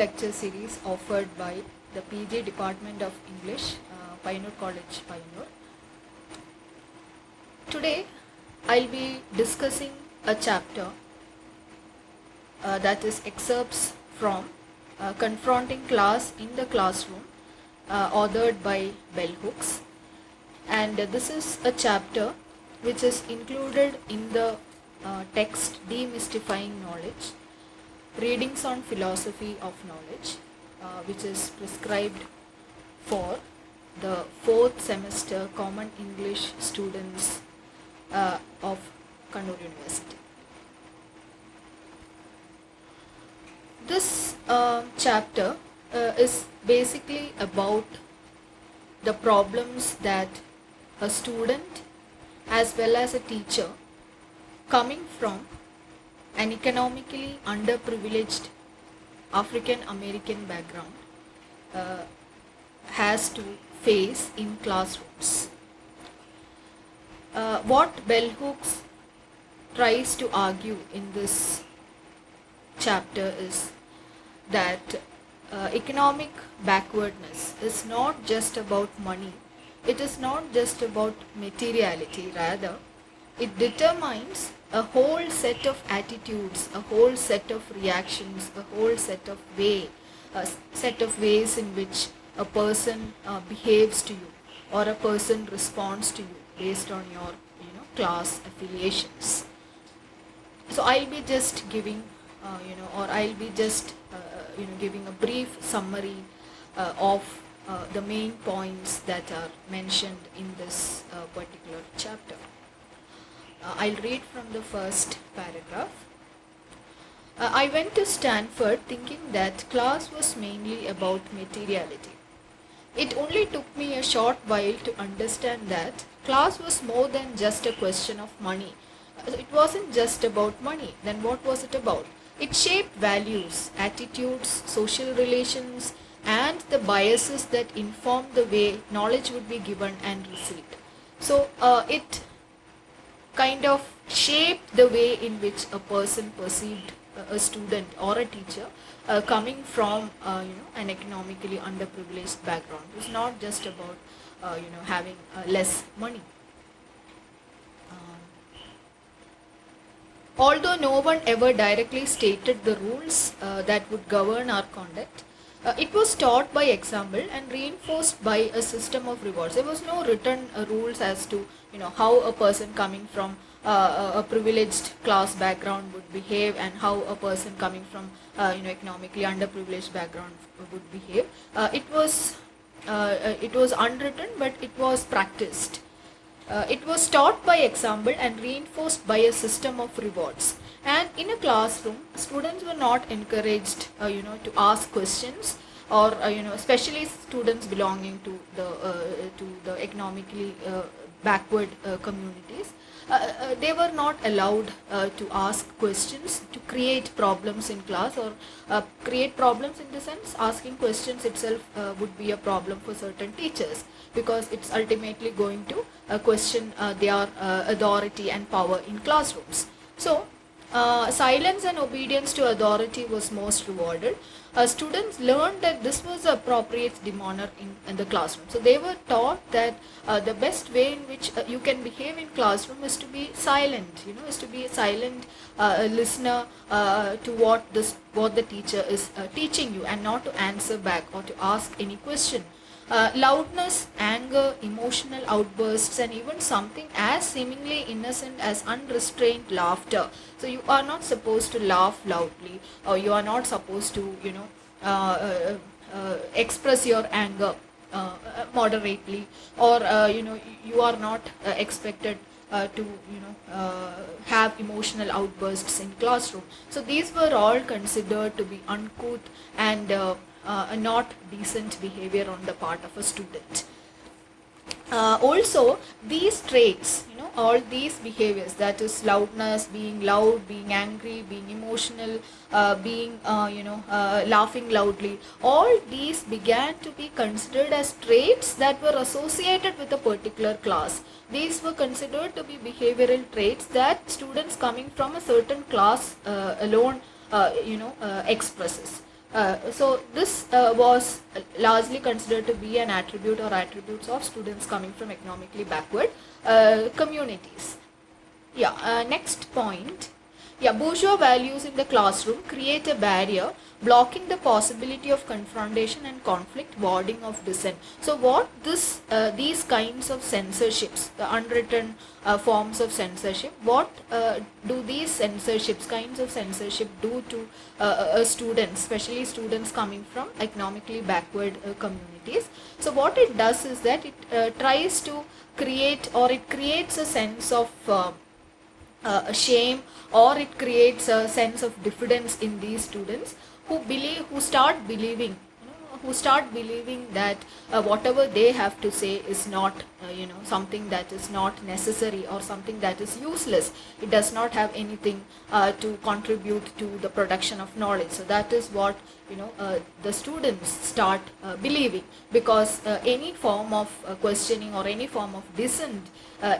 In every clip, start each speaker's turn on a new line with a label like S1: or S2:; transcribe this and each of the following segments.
S1: lecture series offered by the PG Department of English, Pioneer College, Pioneer. Today, I'll be discussing a chapter that is excerpts from Confronting Class in the Classroom, authored by Bell Hooks. And this is a chapter which is included in the text Demystifying Knowledge, Readings on Philosophy of Knowledge, which is prescribed for the 4th semester Common English students of Kannur University. This chapter is basically about the problems that a student as well as a teacher coming from an economically underprivileged African American background has to face in classrooms. What Bell Hooks tries to argue in this chapter is that economic backwardness is not just about money, it is not just about materiality, rather it determines a whole set of attitudes, a whole set of reactions, a whole set of ways in which a person behaves to you or a person responds to you based on your class affiliations. So I'll be just giving giving a brief summary of the main points that are mentioned in this particular chapter. I'll read from the first paragraph. I went to Stanford thinking that class was mainly about materiality. It only took me a short while to understand that class was more than just a question of money. It wasn't just about money. Then what was it about? It shaped values, attitudes, social relations, and the biases that inform the way knowledge would be given and received. So it kind of shaped the way in which a person perceived a student or a teacher coming from an economically underprivileged background. It was not just about having less money. Although no one ever directly stated the rules that would govern our conduct, it was taught by example and reinforced by a system of rewards. There was no written rules as to how a person coming from a privileged class background would behave and how a person coming from economically underprivileged background would behave. It was unwritten, but it was practiced. It was taught by example and reinforced by a system of rewards. And in a classroom, students were not encouraged, to ask questions, or especially students belonging to the economically backward communities. They were not allowed to ask questions, to create problems in class, or create problems in the sense asking questions itself would be a problem for certain teachers, because it's ultimately going to question their authority and power in classrooms. So silence and obedience to authority was most rewarded. Students learned that this was the appropriate demeanor in the classroom. So they were taught that the best way in which you can behave in classroom is to be silent, is to be a silent listener to what the teacher is teaching you, and not to answer back or to ask any question. Loudness, anger, emotional outbursts, and even something as seemingly innocent as unrestrained laughter. So you are not supposed to laugh loudly, or you are not supposed to, express your anger moderately, or you are not expected to have emotional outbursts in classroom. So these were all considered to be uncouth and not decent behavior on the part of a student. Also, these traits, all these behaviors, that is loudness, being loud, being angry, being emotional, being laughing loudly, all these began to be considered as traits that were associated with a particular class. These were considered to be behavioral traits that students coming from a certain class alone expresses. So this was largely considered to be an attribute or attributes of students coming from economically backward communities. Yeah, next point. Yeah, bourgeois values in the classroom create a barrier blocking the possibility of confrontation and conflict, warding of dissent. So what these kinds of censorships, the unwritten forms of censorship, what do these kinds of censorship do to students, especially students coming from economically backward communities? So what it does is that it tries to create, or it creates a sense of a shame, or it creates a sense of diffidence in these students who start believing, who start believing that whatever they have to say is not something that is not necessary, or something that is useless. It does not have anything to contribute to the production of knowledge. So that is what the students start believing, because any form of questioning or any form of dissent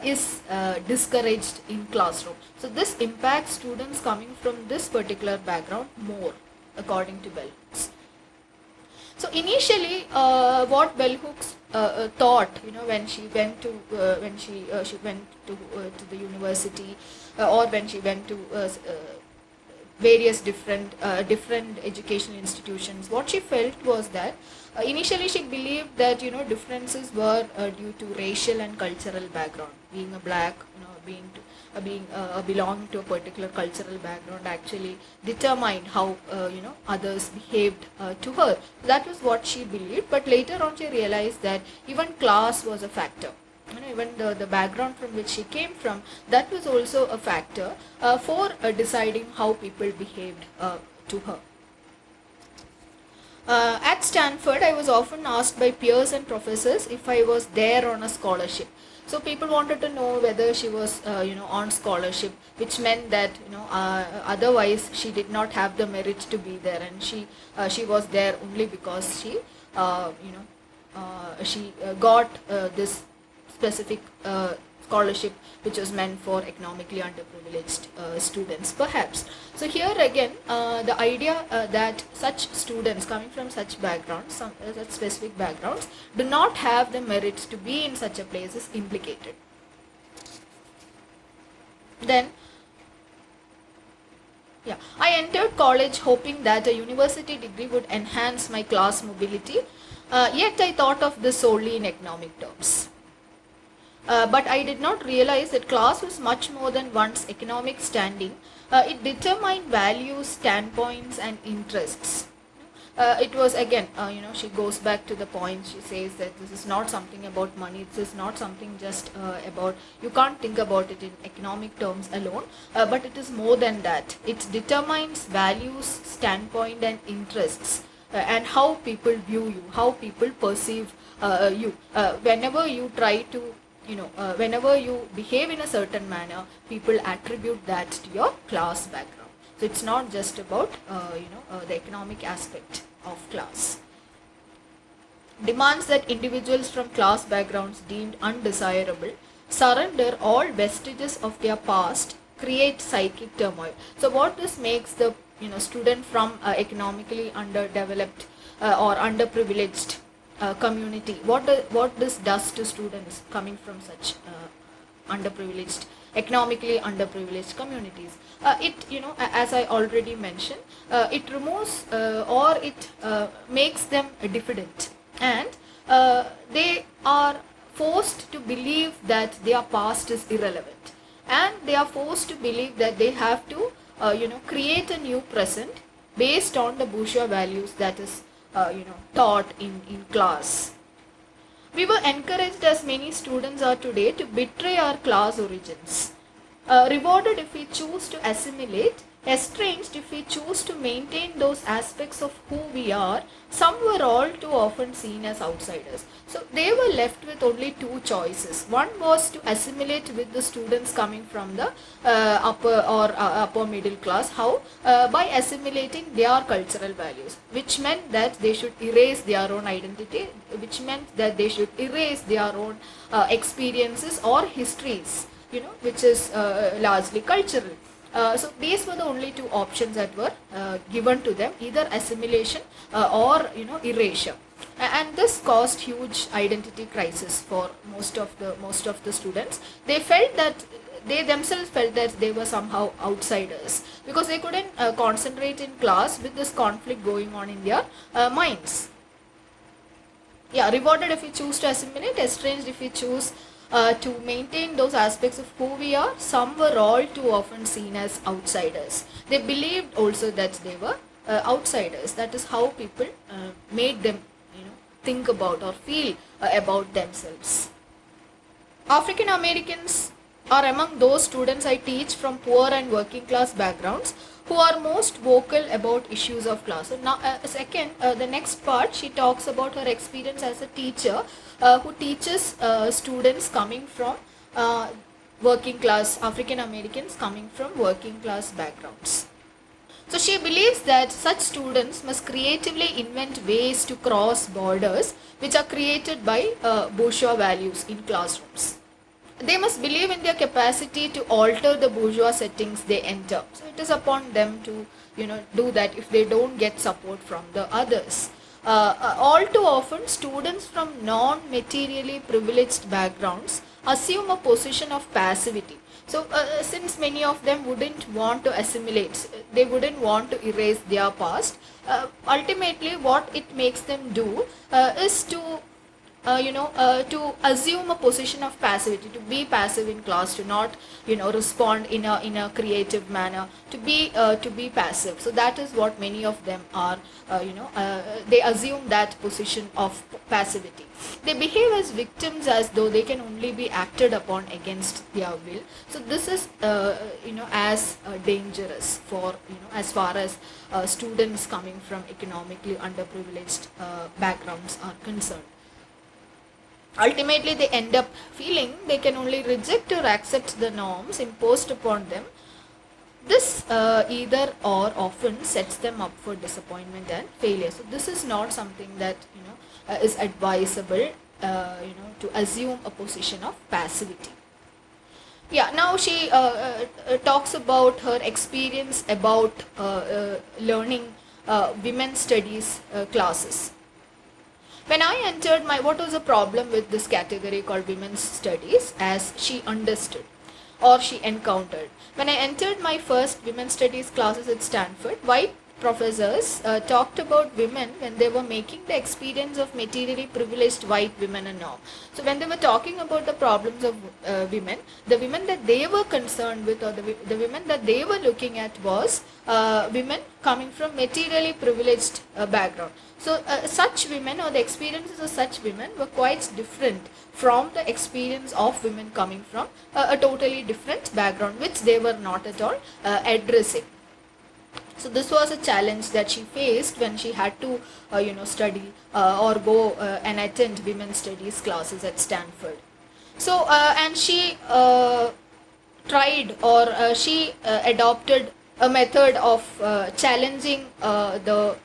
S1: is discouraged in classroom. So this impacts students coming from this particular background more, according to Bell Hooks. So initially, what Bell Hooks thought, when she went to the university, or when she went to various different educational institutions, what she felt was that initially she believed that differences were due to racial and cultural background. Being a black, belonging to a particular cultural background actually determined how others behaved to her. That was what she believed, but later on she realized that even class was a factor. Even the background from which she came from, that was also a factor for deciding how people behaved to her. At Stanford, I was often asked by peers and professors if I was there on a scholarship. So people wanted to know whether she was, on scholarship, which meant that otherwise she did not have the merit to be there, and she was there only because she got this specific scholarship which was meant for economically underprivileged students, perhaps. So here again, the idea that such students coming from such backgrounds, such specific backgrounds, do not have the merit to be in such a place is implicated. Then, yeah, I entered college hoping that a university degree would enhance my class mobility, yet I thought of this solely in economic terms. But I did not realize that class was much more than one's economic standing. It determined values, standpoints, and interests. It was again, she goes back to the point. She says that this is not something about money. This is not something just about, you can't think about it in economic terms alone, but it is more than that. It determines values, standpoint, and interests, and how people view you, how people perceive you. Whenever you try to whenever you behave in a certain manner, people attribute that to your class background. So it's not just about the economic aspect of class. Demands that individuals from class backgrounds deemed undesirable surrender all vestiges of their past, create psychic turmoil. So what this makes the student from economically underdeveloped or underprivileged community, what this does to students coming from such underprivileged, economically underprivileged communities. It, as I already mentioned, it removes or it makes them diffident, and they are forced to believe that their past is irrelevant, and they are forced to believe that they have to create a new present based on the bourgeois values that is taught in class. We were encouraged, as many students are today, to betray our class origins. Rewarded if we choose to assimilate, estranged if we choose to maintain those aspects of who we are. Some were all too often seen as outsiders. So they were left with only two choices. One was to assimilate with the students coming from the upper middle class. How? By assimilating their cultural values, which meant that they should erase their own identity, which meant that they should erase their own experiences or histories, which is largely cultural. So these were the only two options that were given to them, either assimilation or erasure. And this caused huge identity crisis for most of the students. They themselves felt that they were somehow outsiders because they couldn't concentrate in class with this conflict going on in their minds. Yeah, rewarded if we choose to assimilate, estranged if we choose to maintain those aspects of who we are. Some were all too often seen as outsiders. They believed also that they were outsiders. That is how people made them think about or feel about themselves. African Americans are among those students I teach from poor and working class backgrounds who are most vocal about issues of class. So now, the next part, she talks about her experience as a teacher who teaches students coming from working class, African Americans coming from working class backgrounds. So she believes that such students must creatively invent ways to cross borders which are created by bourgeois values in classrooms. They must believe in their capacity to alter the bourgeois settings they enter. So it is upon them to do that if they don't get support from the others. All too often, students from non-materially privileged backgrounds assume a position of passivity. So since many of them wouldn't want to assimilate, they wouldn't want to erase their past, ultimately what it makes them do is to to assume a position of passivity, to be passive in class, to not respond in a creative manner, to be passive. So that is what many of them are. They assume that position of passivity. They behave as victims as though they can only be acted upon against their will. So this is as dangerous for as far as students coming from economically underprivileged backgrounds are concerned. Ultimately, they end up feeling they can only reject or accept the norms imposed upon them. This either or often sets them up for disappointment and failure. So this is not something that is advisable. To assume a position of passivity. Yeah. Now she talks about her experience about learning women's studies classes. When I entered what was the problem with this category called women's studies as she understood or she encountered? When I entered my first women's studies classes at Stanford, white professors talked about women when they were making the experience of materially privileged white women a norm. So when they were talking about the problems of women, the women that they were concerned with or the women that they were looking at was women coming from materially privileged background. So such women or the experiences of such women were quite different from the experience of women coming from a totally different background, which they were not at all addressing. So this was a challenge that she faced when she had to study or go and attend women's studies classes at Stanford. So and she tried or she adopted a method of challenging the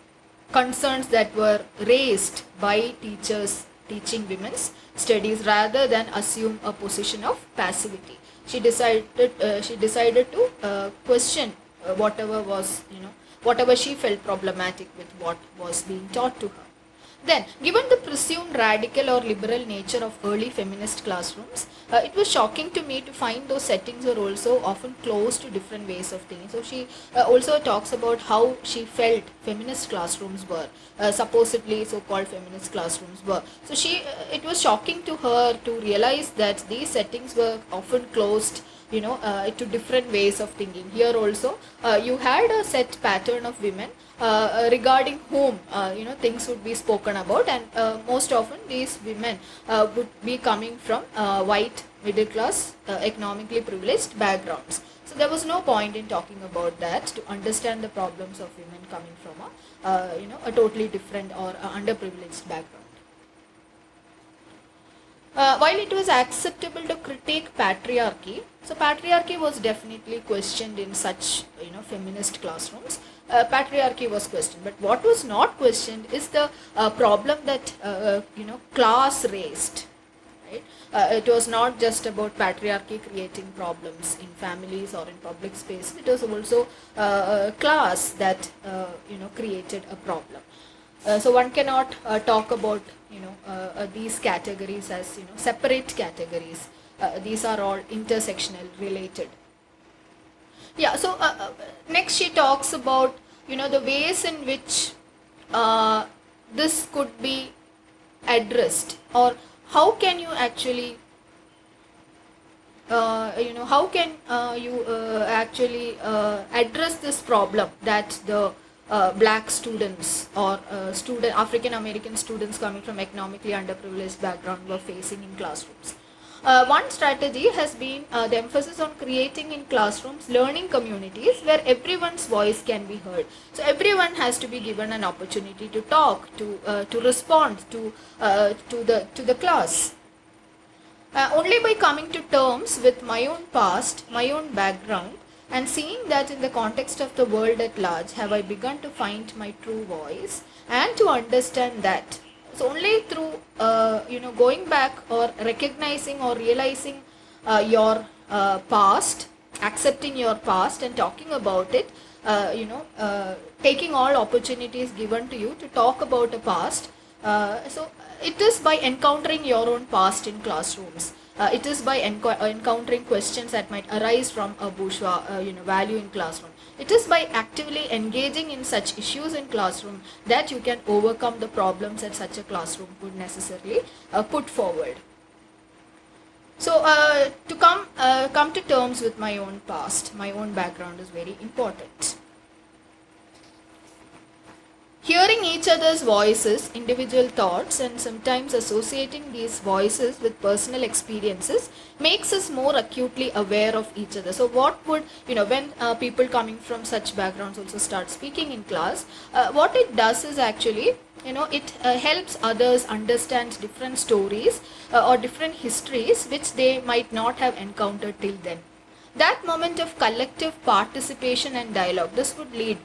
S1: concerns that were raised by teachers teaching women's studies rather than assume a position of passivity. She decided to question whatever was whatever she felt problematic with what was being taught to her. Then, given the presumed radical or liberal nature of early feminist classrooms, it was shocking to me to find those settings were also often closed to different ways of thinking. So she also talks about how she felt feminist classrooms were, supposedly so-called feminist classrooms were. So it was shocking to her to realize that these settings were often closed to different ways of thinking. Here also, you had a set pattern of women regarding whom things would be spoken about, and most often these women would be coming from white middle class economically privileged backgrounds. So there was no point in talking about that to understand the problems of women coming from a totally different or underprivileged background. While it was acceptable to critique patriarchy, so patriarchy was definitely questioned in such feminist classrooms. Patriarchy was questioned, but what was not questioned is the problem that class raised, right? It was not just about patriarchy creating problems in families or in public space. It was also class that created a problem. So one cannot talk about these categories as separate categories. These are all intersectional related. Yeah. So next she talks about the ways in which this could be addressed, or how can you actually how can you actually address this problem that the black students or African American students coming from economically underprivileged background were facing in classrooms. One strategy has been the emphasis on creating in classrooms learning communities where everyone's voice can be heard. So everyone has to be given an opportunity to talk, to respond to the class. Only by coming to terms with my own past, my own background, and seeing that in the context of the world at large have I begun to find my true voice and to understand that. So only through going back or recognizing or realizing your past, accepting your past and talking about it, taking all opportunities given to you to talk about a past. So it is by encountering your own past in classrooms. It is by encountering questions that might arise from a bourgeois value in classroom. It is by actively engaging in such issues in classroom that you can overcome the problems that such a classroom would necessarily put forward. So to come to terms with my own past, my own background is very important. Hearing each other's voices, individual thoughts, and sometimes associating these voices with personal experiences makes us more acutely aware of each other. So what would, when people coming from such backgrounds also start speaking in class, what it does is actually, it helps others understand different stories or different histories which they might not have encountered till then. That moment of collective participation and dialogue, this would lead,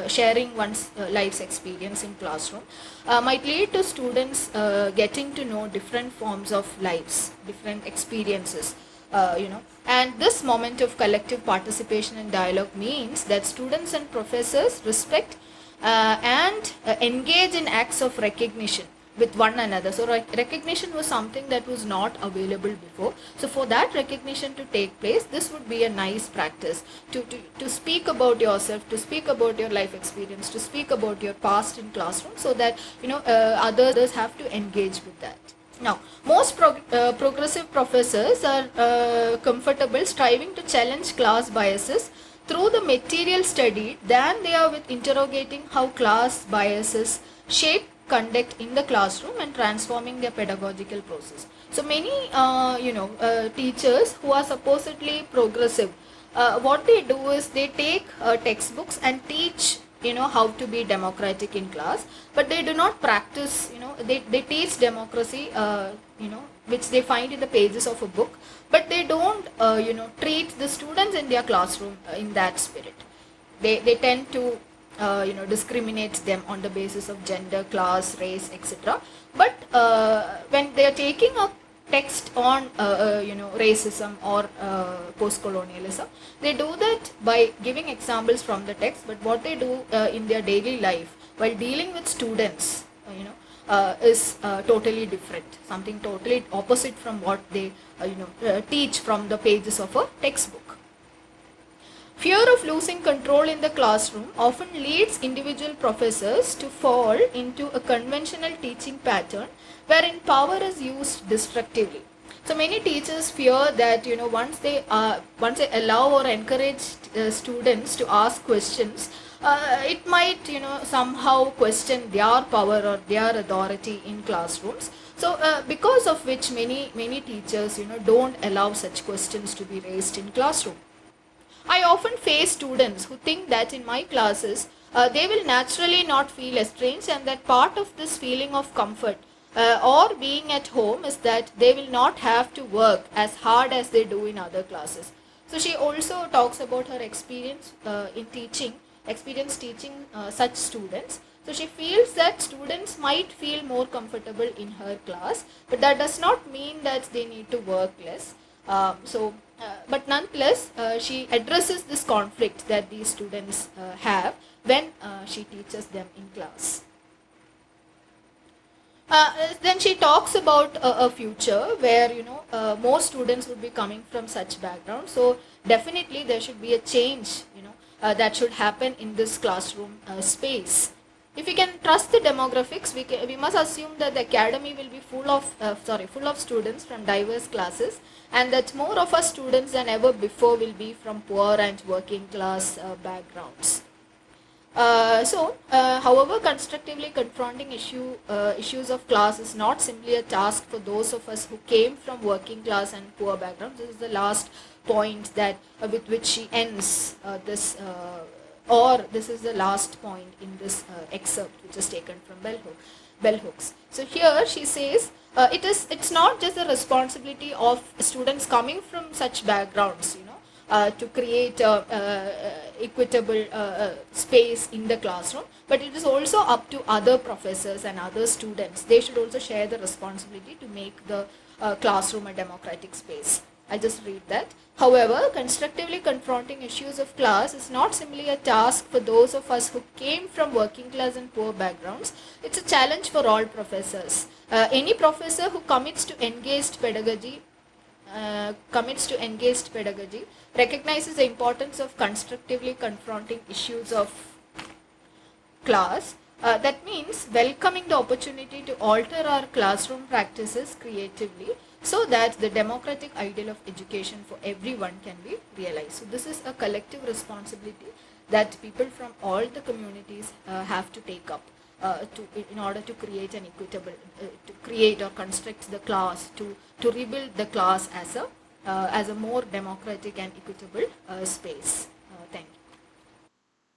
S1: sharing one's life's experience in classroom, might lead to students getting to know different forms of lives, different experiences, and this moment of collective participation and dialogue means that students and professors respect and engage in acts of recognition with one another. So recognition was something that was not available before. So for that recognition to take place, this would be a nice practice to speak about yourself, to speak about your life experience, to speak about your past in classroom, so that others have to engage with that. Now, most progressive professors are comfortable striving to challenge class biases through the material studied than they are with interrogating how class biases shape conduct in the classroom and transforming their pedagogical process. So many teachers who are supposedly progressive, what they do is they take textbooks and teach how to be democratic in class, but they do not practice, they teach democracy which they find in the pages of a book, but they don't treat the students in their classroom in that spirit. They tend to discriminate them on the basis of gender, class, race, etc. But when they are taking a text on racism or post-colonialism, they do that by giving examples from the text, but what they do in their daily life while dealing with students is totally different, something totally opposite from what they teach from the pages of a textbook. Fear of losing control in the classroom often leads individual professors to fall into a conventional teaching pattern wherein power is used destructively. So many teachers fear that once they allow or encourage students to ask questions, it might somehow question their power or their authority in classrooms. So because of which many teachers don't allow such questions to be raised in classroom. I often face students who think that in my classes they will naturally not feel estranged, and that part of this feeling of comfort or being at home is that they will not have to work as hard as they do in other classes. So she also talks about her experience in teaching, teaching such students. So she feels that students might feel more comfortable in her class, but that does not mean that they need to work less. But nonetheless, she addresses this conflict that these students have when she teaches them in class. Then she talks about a future where more students would be coming from such background. So definitely there should be a change that should happen in this classroom space. If we can trust the demographics, we must assume that the academy will be full of students from diverse classes, and that more of our students than ever before will be from poor and working class backgrounds. However, constructively confronting issues of class is not simply a task for those of us who came from working class and poor backgrounds. This is the last point that with which she ends this is the last point in this excerpt, which is taken from Bell Hooks. So here she says it's not just the responsibility of students coming from such backgrounds, to create equitable space in the classroom, but it is also up to other professors and other students. They should also share the responsibility to make the classroom a democratic space. I just read that. However, constructively confronting issues of class is not simply a task for those of us who came from working class and poor backgrounds. It's a challenge for all professors. Any professor who commits to engaged pedagogy recognizes the importance of constructively confronting issues of class. That means welcoming the opportunity to alter our classroom practices creatively so that the democratic ideal of education for everyone can be realized. So this is a collective responsibility that people from all the communities have to take up in order to create an equitable, to create or construct the class, to rebuild the class as a more democratic and equitable space. Thank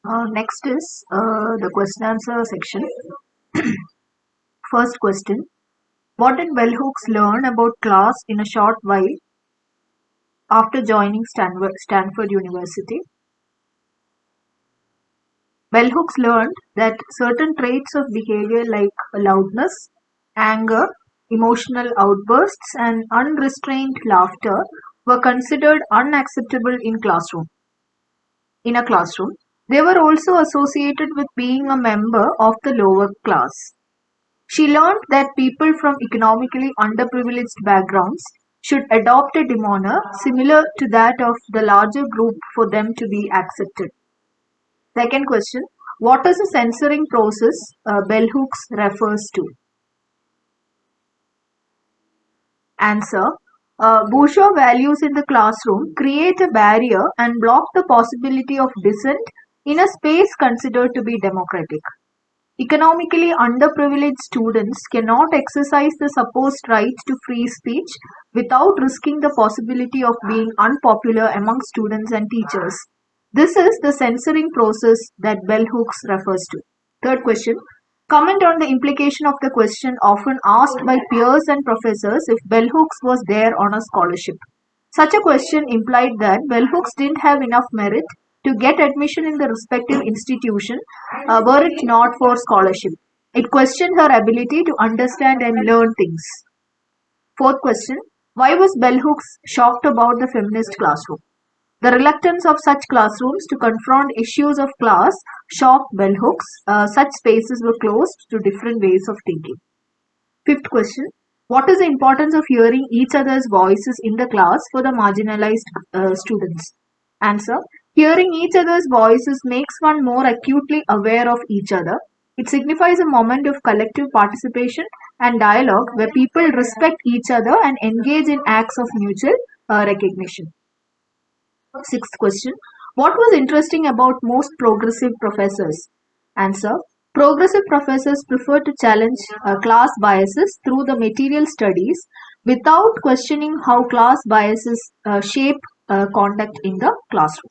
S1: you.
S2: Next is the question answer section. First question. What did Bell Hooks learn about class in a short while after joining Stanford University? Bell Hooks learned that certain traits of behavior like loudness, anger, emotional outbursts, and unrestrained laughter were considered unacceptable in a classroom. They were also associated with being a member of the lower class. She learned that people from economically underprivileged backgrounds should adopt a demeanor similar to that of the larger group for them to be accepted. Second question. What is the censoring process Bell Hooks refers to? Answer. Bourgeois values in the classroom create a barrier and block the possibility of dissent in a space considered to be democratic. Economically underprivileged students cannot exercise the supposed right to free speech without risking the possibility of being unpopular among students and teachers. This is the censoring process that Bell Hooks refers to. Third question. Comment on the implication of the question often asked by peers and professors if Bell Hooks was there on a scholarship. Such a question implied that Bell Hooks didn't have enough merit to get admission in the respective institution were it not for scholarship. It questioned her ability to understand and learn things. Fourth question. Why was Bell Hooks shocked about the feminist classroom? The reluctance of such classrooms to confront issues of class shocked Bell Hooks. Such spaces were closed to different ways of thinking. Fifth question. What is the importance of hearing each other's voices in the class for the marginalized students? Answer. Hearing each other's voices makes one more acutely aware of each other. It signifies a moment of collective participation and dialogue where people respect each other and engage in acts of mutual recognition. Sixth question. What was interesting about most progressive professors? Answer. Progressive professors prefer to challenge class biases through the material studies without questioning how class biases shape conduct in the classroom.